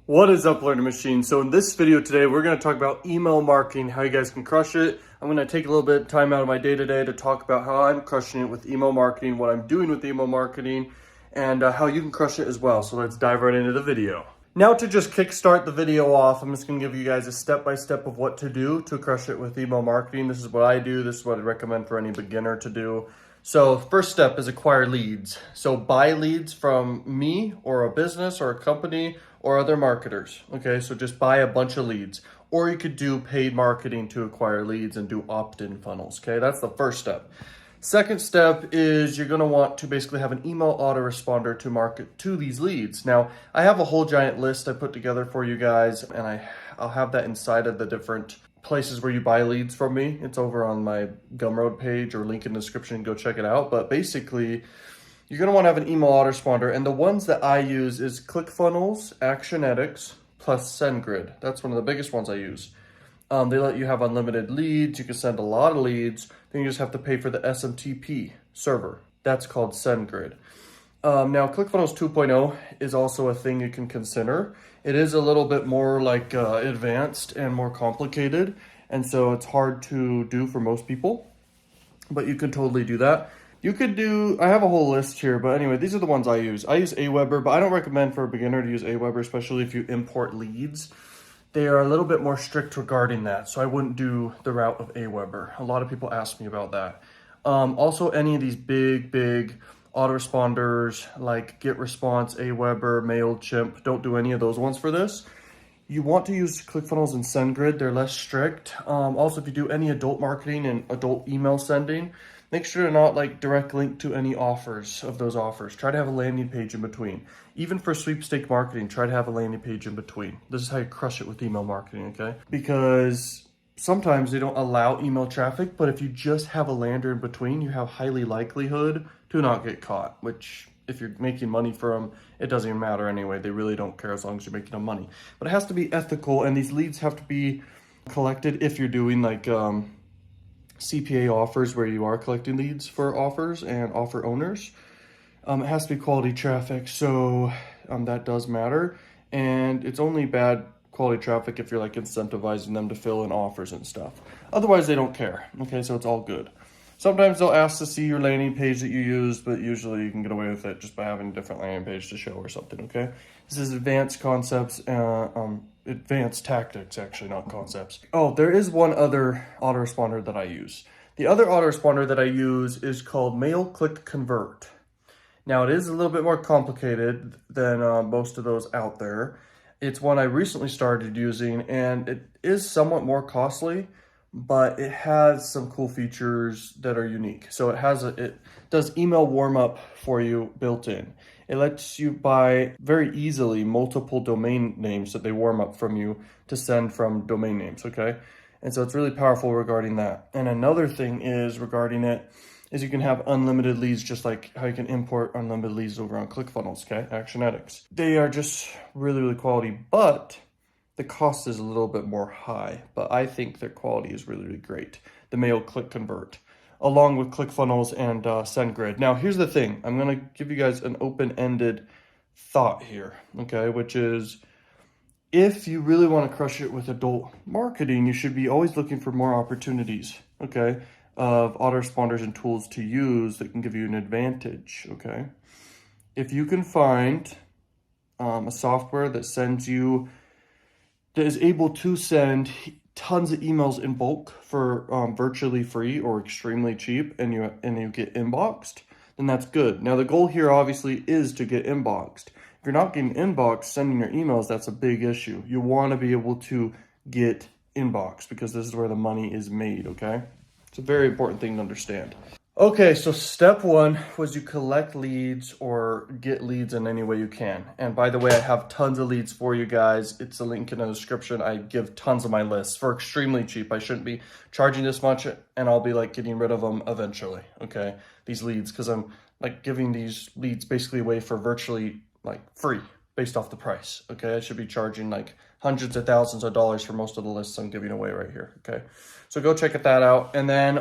What is up, Learning Machine? So in this video today, we're going to talk about email marketing, how you guys can crush it. I'm going to take a little bit of time out of my day-to-day to talk about how I'm crushing it with email marketing, what I'm doing with email marketing, and how you can crush it as well. So let's dive right into the video. Now to just kickstart the video off, I'm just going to give you guys a step-by-step of what to do to crush it with email marketing. This is what I do. This is what I recommend for any beginner to do. So first step is acquire leads. So buy leads from me or a business or a company or other marketers. Okay, so just buy a bunch of leads. Or you could do paid marketing to acquire leads and do opt-in funnels. Okay, that's the first step. Second step is you're going to want to basically have an email autoresponder to market to these leads. Now, I have a whole giant list I put together for you guys, and I'll have that inside of the different places where you buy leads from me. It's over on my Gumroad page or link in the description. Go check it out. But basically, you're going to want to have an email autoresponder. And the ones that I use is ClickFunnels, Actionetics, plus SendGrid. That's one of the biggest ones I use. They let you have unlimited leads. You can send a lot of leads. Then you just have to pay for the SMTP server. That's called SendGrid. Now, ClickFunnels 2.0 is also a thing you can consider. It is a little bit more like advanced and more complicated, and so it's hard to do for most people, but you can totally do that. You could do, I have a whole list here, but anyway, these are the ones I use. I use Aweber, but I don't recommend for a beginner to use Aweber, especially if you import leads. They are a little bit more strict regarding that, so I wouldn't do the route of Aweber. A lot of people ask me about that. Also, any of these big autoresponders like GetResponse, Aweber, MailChimp, don't do any of those ones for this. You want to use ClickFunnels and SendGrid. They're less strict. Also, if you do any adult marketing and adult email sending, make sure to not like direct link to any offers of those offers. Try to have a landing page in between. Even for sweepstake marketing, try to have a landing page in between. This is how you crush it with email marketing, okay? Because sometimes they don't allow email traffic, but if you just have a lander in between, you have highly likelihood to not get caught, which if you're making money for them, it doesn't even matter anyway. They really don't care as long as you're making them money. But it has to be ethical, and these leads have to be collected if you're doing like CPA offers where you are collecting leads for offers and offer owners. It has to be quality traffic, so that does matter. And it's only bad quality traffic if you're like incentivizing them to fill in offers and stuff. Otherwise, they don't care. Okay, so it's all good. Sometimes they'll ask to see your landing page that you use, but usually you can get away with it just by having a different landing page to show or something, okay? This is advanced concepts, advanced tactics, actually, not concepts. Oh, there is one other autoresponder that I use. The other autoresponder that I use is called MailClickConvert. Now, it is a little bit more complicated than most of those out there. It's one I recently started using, and it is somewhat more costly, but it has some cool features that are unique. So it does email warm up for you built in. It lets you buy very easily multiple domain names that they warm up from you to send from domain names, okay? And so it's really powerful regarding that. And another thing is regarding it is you can have unlimited leads, just like how you can import unlimited leads over on ClickFunnels, okay? Actionetics. They are just really quality, but the cost is a little bit more high, but I think their quality is really great. The MailClickConvert, along with ClickFunnels and SendGrid. Now, here's the thing. I'm going to give you guys an open-ended thought here, okay? Which is, if you really want to crush it with adult marketing, you should be always looking for more opportunities, okay, of autoresponders and tools to use that can give you an advantage, okay? If you can find a software that is able to send tons of emails in bulk for virtually free or extremely cheap, and you get inboxed, then that's good. Now, the goal here obviously is to get inboxed. If you're not getting inboxed, sending your emails, that's a big issue. You want to be able to get inboxed because this is where the money is made, okay? It's a very important thing to understand. Okay, so step one was you collect leads or get leads in any way you can. And by the way, I have tons of leads for you guys. It's a link in the description. I give tons of my lists for extremely cheap. I shouldn't be charging this much, and I'll be like getting rid of them eventually, okay? These leads, because I'm like giving these leads basically away for virtually like free based off the price, okay? I should be charging like hundreds of thousands of dollars for most of the lists I'm giving away right here, okay? So go check that out. And then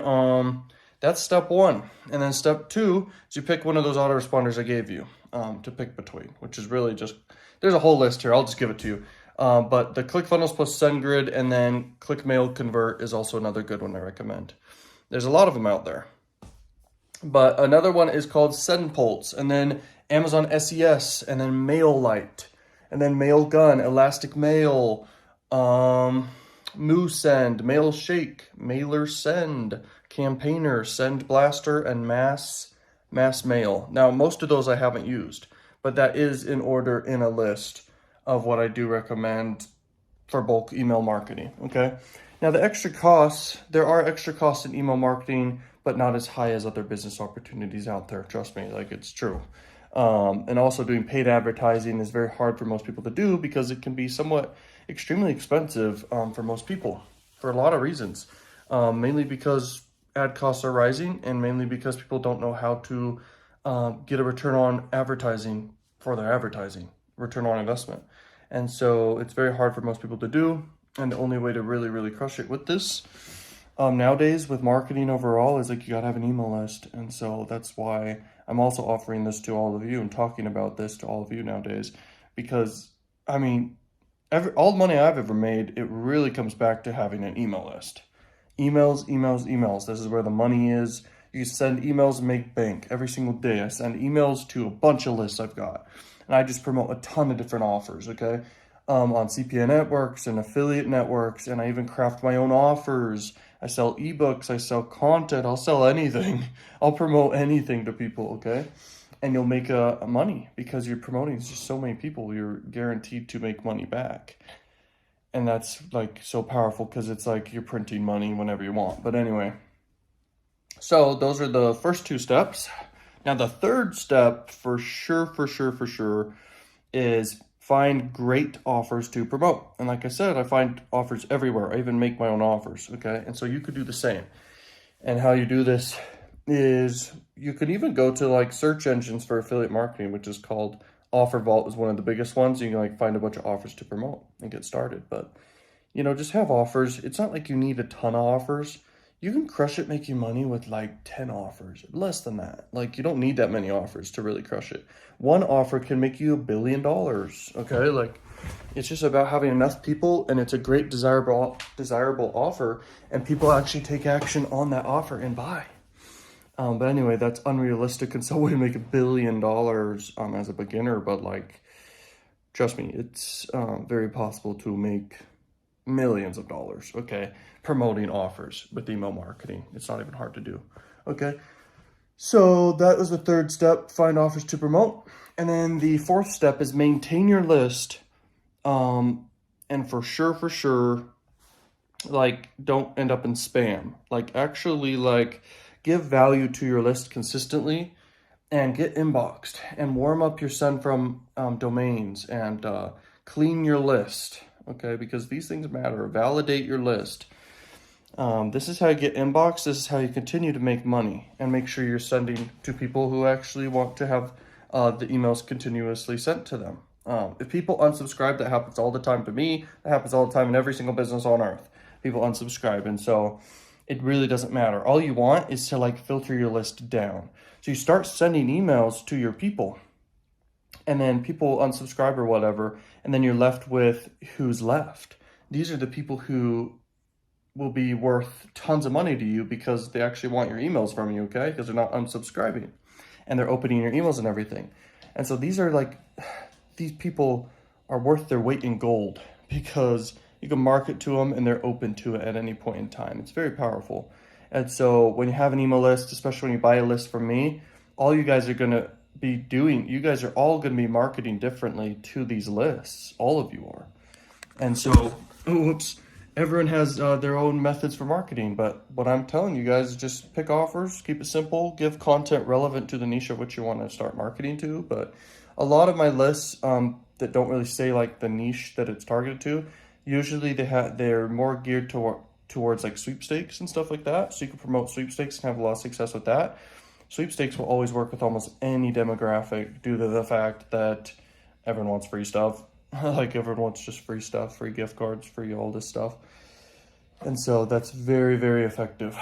that's step one. And then step two is you pick one of those autoresponders I gave you to pick between, which is really just There's a whole list here. I'll just give it to you. But the ClickFunnels plus SendGrid and then ClickMail Convert is also another good one I recommend. There's a lot of them out there. But another one is called SendPulse, and then Amazon SES, and then MailLite, and then Mailgun, Elastic Mail, MooSend, MailShake, MailerSend, Campaigner, SendBlaster, and MassMail. Now, most of those I haven't used, but that is in order in a list of what I do recommend for bulk email marketing, okay? Now, the extra costs, there are extra costs in email marketing, but not as high as other business opportunities out there. Trust me, like, it's true. And also doing paid advertising is very hard for most people to do because it can be somewhat extremely expensive for most people for a lot of reasons. Mainly because ad costs are rising, and mainly because people don't know how to get a return on advertising for their advertising, return on investment. And so it's very hard for most people to do. And the only way to really, really crush it with this nowadays with marketing overall is like you gotta have an email list. And so that's why I'm also offering this to all of you and talking about this to all of you nowadays, because I mean, all the money I've ever made, it really comes back to having an email list. Emails, emails, emails. This is where the money is. You send emails and make bank every single day. I send emails to a bunch of lists I've got, and I just promote a ton of different offers, okay? On CPA networks and affiliate networks, and I even craft my own offers. I sell ebooks, I sell content, I'll sell anything. I'll promote anything to people, okay? And you'll make money because you're promoting to so many people. You're guaranteed to make money back. And that's like so powerful because it's like you're printing money whenever you want. But anyway, so those are the first two steps. Now the third step for sure is find great offers to promote. And like I said, I find offers everywhere. I even make my own offers, okay? And so you could do the same. And how you do this is you could even go to like search engines for affiliate marketing, which is called Offer Vault, is one of the biggest ones. You can like find a bunch of offers to promote and get started. But, you know, just have offers. It's not like you need a ton of offers. You can crush it making money with like 10 offers, less than that. Like you don't need that many offers to really crush it. One offer can make you $1 billion, okay? Like it's just about having enough people, and it's a great desirable offer, and people actually take action on that offer and buy. But anyway, that's unrealistic in some way to make $1 billion as a beginner, but like, trust me, it's very possible to make millions of dollars, okay, promoting offers with email marketing. It's not even hard to do, okay? So that was the third step, find offers to promote. And then the fourth step is maintain your list. And for sure, like don't end up in spam. Like actually like give value to your list consistently and get inboxed and warm up your send from domains and clean your list, okay? Because these things matter. Validate your list. This is how you get inboxed. This is how you continue to make money and make sure you're sending to people who actually want to have the emails continuously sent to them. If people unsubscribe, that happens all the time to me. That happens all the time in every single business on earth. People unsubscribe. And so it really doesn't matter. All you want is to like filter your list down. So you start sending emails to your people, and then people unsubscribe or whatever. And then you're left with who's left. These are the people who will be worth tons of money to you because they actually want your emails from you, okay? Because they're not unsubscribing and they're opening your emails and everything. And so these are like, these people are worth their weight in gold because you can market to them and they're open to it at any point in time. It's very powerful. And so when you have an email list, especially when you buy a list from me, all you guys are going to be doing, you guys are all going to be marketing differently to these lists. All of you are. And so, everyone has their own methods for marketing, but what I'm telling you guys is just pick offers, keep it simple, give content relevant to the niche of which you want to start marketing to. But a lot of my lists that don't really say like the niche that it's targeted to, usually they're more geared towards like sweepstakes and stuff like that. So you can promote sweepstakes and have a lot of success with that. Sweepstakes will always work with almost any demographic due to the fact that everyone wants free stuff. Like everyone wants just free stuff, free gift cards, free all this stuff. And so that's very, very effective.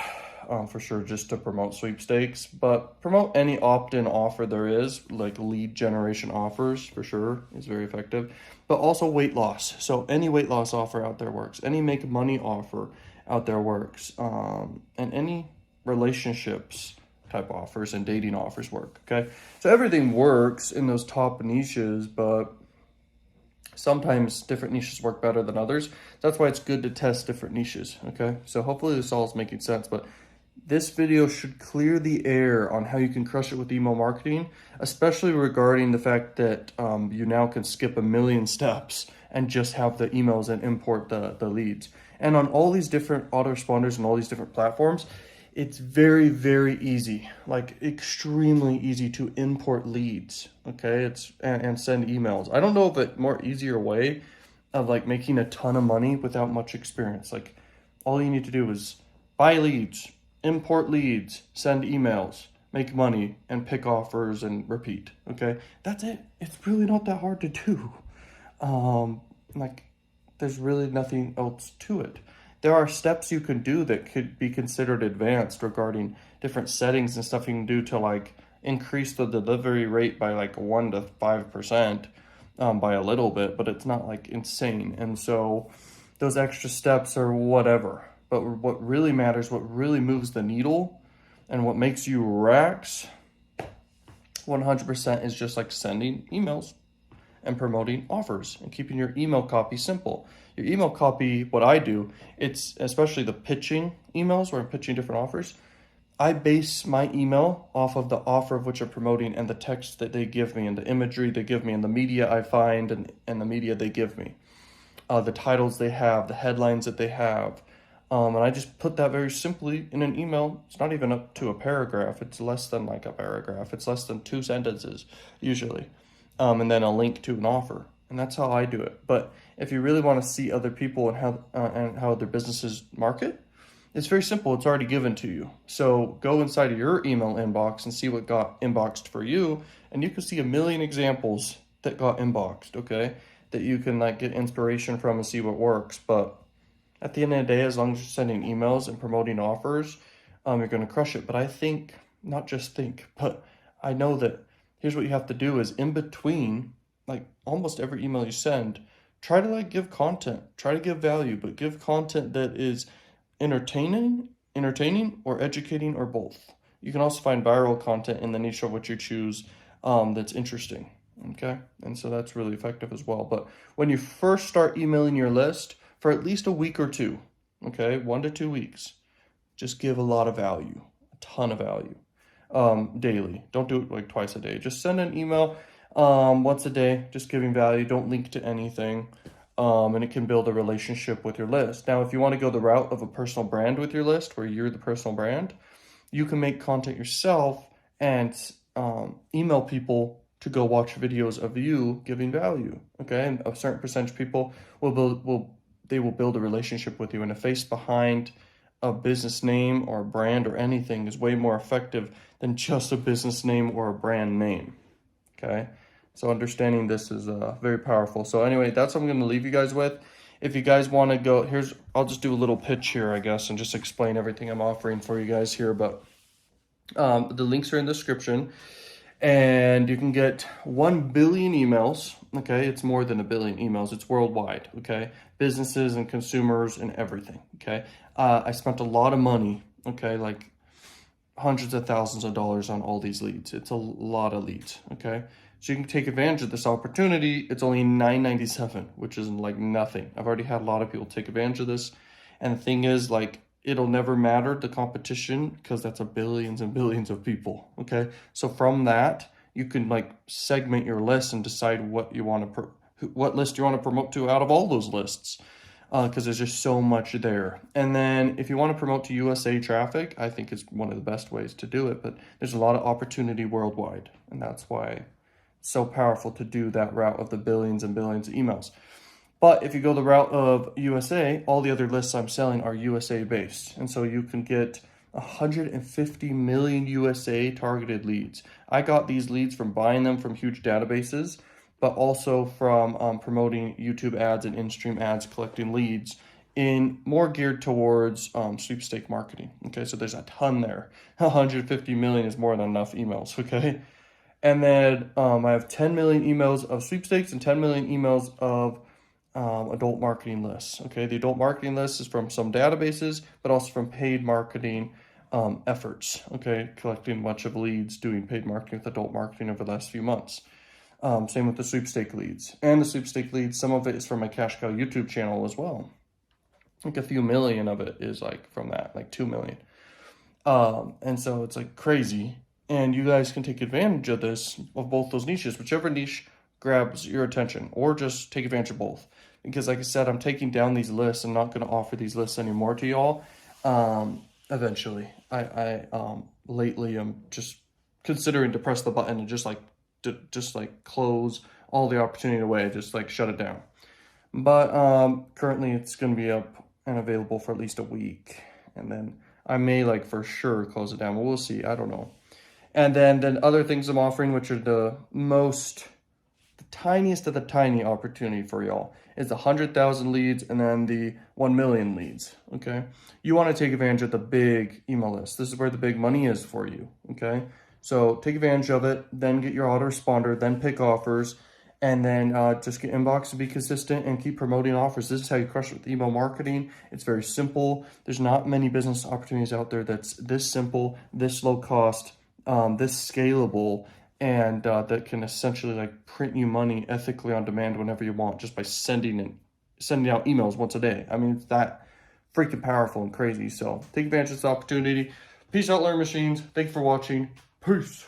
for sure, just to promote sweepstakes, but promote any opt-in offer there is, like lead generation offers for sure is very effective, but also weight loss. So any weight loss offer out there works. Any make money offer out there works. And any relationships type offers and dating offers work. Okay. So everything works in those top niches, but sometimes different niches work better than others. That's why it's good to test different niches. Okay. So hopefully this all is making sense, but this video should clear the air on how you can crush it with email marketing, especially regarding the fact that you now can skip a million steps and just have the emails and import the leads. And on all these different autoresponders and all these different platforms, it's very, very easy, like extremely easy to import leads, okay? And send emails. I don't know of a more easier way of like making a ton of money without much experience. Like all you need to do is buy leads, import leads, send emails, make money, and pick offers and repeat, okay? That's it. It's really not that hard to do. Like there's really nothing else to it. There are steps you can do that could be considered advanced regarding different settings and stuff you can do to like increase the delivery rate by like 1 to 5% by a little bit, but it's not like insane. And so those extra steps are whatever. But what really matters, what really moves the needle and what makes you racks 100% is just like sending emails and promoting offers and keeping your email copy simple. Your email copy, what I do, it's especially the pitching emails where I'm pitching different offers. I base my email off of the offer of which I'm promoting and the text that they give me and the imagery they give me and the media I find and the media they give me. The titles they have, the headlines that they have. And I just put that very simply in an email. It's not even up to a paragraph. It's less than like a paragraph. It's less than 2 sentences usually. And then a link to an offer. And that's how I do it. But if you really want to see other people and how their businesses market, it's very simple. It's already given to you. So go inside of your email inbox and see what got inboxed for you. And you can see a million examples that got inboxed, okay? That you can like get inspiration from and see what works. But at the end of the day, as long as you're sending emails and promoting offers, you're going to crush it. But I think, not just think, but I know that here's what you have to do is in between, like almost every email you send, try to like give content, try to give value, but give content that is entertaining or educating or both. You can also find viral content in the niche of what you choose that's interesting, okay? And so that's really effective as well. But when you first start emailing your list, for at least a week or two, okay, 1 to 2 weeks, just give a lot of value, a ton of value. Daily. Don't do it like twice a day. Just send an email once a day, just giving value. Don't link to anything. And it can build a relationship with your list. Now, if you want to go the route of a personal brand with your list, where you're the personal brand, you can make content yourself and email people to go watch videos of you giving value. Okay, and a certain percentage of people will build a relationship with you, and a face behind a business name or a brand or anything is way more effective than just a business name or a brand name. Okay, so understanding this is very powerful. So anyway, that's what I'm going to leave you guys with. If you guys want to go, I'll just do a little pitch here, I guess, and just explain everything I'm offering for you guys here. But the links are in the description, and you can get 1 billion emails. Okay, it's more than 1 billion emails. It's worldwide. Okay, businesses and consumers and everything. Okay, I spent a lot of money. Okay, like hundreds of thousands of dollars on all these leads. It's a lot of leads. Okay, so you can take advantage of this opportunity. It's only $9.97, which is like nothing. I've already had a lot of people take advantage of this, and the thing is, like, it'll never matter the competition because that's billions and billions of people. Okay, so from that you can like segment your list and decide what you want to what list you want to promote to out of all those lists, because there's just so much there. And then if you want to promote to USA traffic, I think it's one of the best ways to do it, but there's a lot of opportunity worldwide, and that's why it's so powerful to do that route of the billions and billions of emails. But if you go the route of USA, all the other lists I'm selling are USA based. And so you can get 150 million USA targeted leads. I got these leads from buying them from huge databases, but also from promoting YouTube ads and in-stream ads, collecting leads more geared towards sweepstake marketing. Okay, so there's a ton there. 150 million is more than enough emails. Okay, and then I have 10 million emails of sweepstakes and 10 million emails of adult marketing lists. Okay, the adult marketing list is from some databases, but also from paid marketing efforts. Okay, collecting a bunch of leads, doing paid marketing with adult marketing over the last few months. Same with the sweepstake leads. And the sweepstake leads, some of it is from my Cash Cow YouTube channel as well. Like a few million of it is like from that, like 2 million. And so it's like crazy. And you guys can take advantage of this, of both those niches, whichever niche grabs your attention, or just take advantage of both. Because like I said, I'm taking down these lists. I'm not going to offer these lists anymore to y'all. Eventually, I lately I'm just considering to press the button and just like close all the opportunity away, just like shut it down. But currently it's going to be up and available for at least a week, and then I may like for sure close it down, but we'll see. I don't know. And then other things I'm offering, which are the tiniest of the tiny opportunity for y'all, is the 100,000 leads and then the 1 million leads. Okay, you want to take advantage of the big email list. This is where the big money is for you. Okay, so take advantage of it, then get your autoresponder, then pick offers, and then just get inbox and be consistent and keep promoting offers. This is how you crush it with email marketing. It's very simple. There's not many business opportunities out there that's this simple, this low cost, this scalable, and that can essentially like print you money ethically on demand whenever you want, just by sending out emails once a day. I mean, it's that freaking powerful and crazy. So take advantage of this opportunity. Peace out, Learn Machines. Thank you for watching. Peace.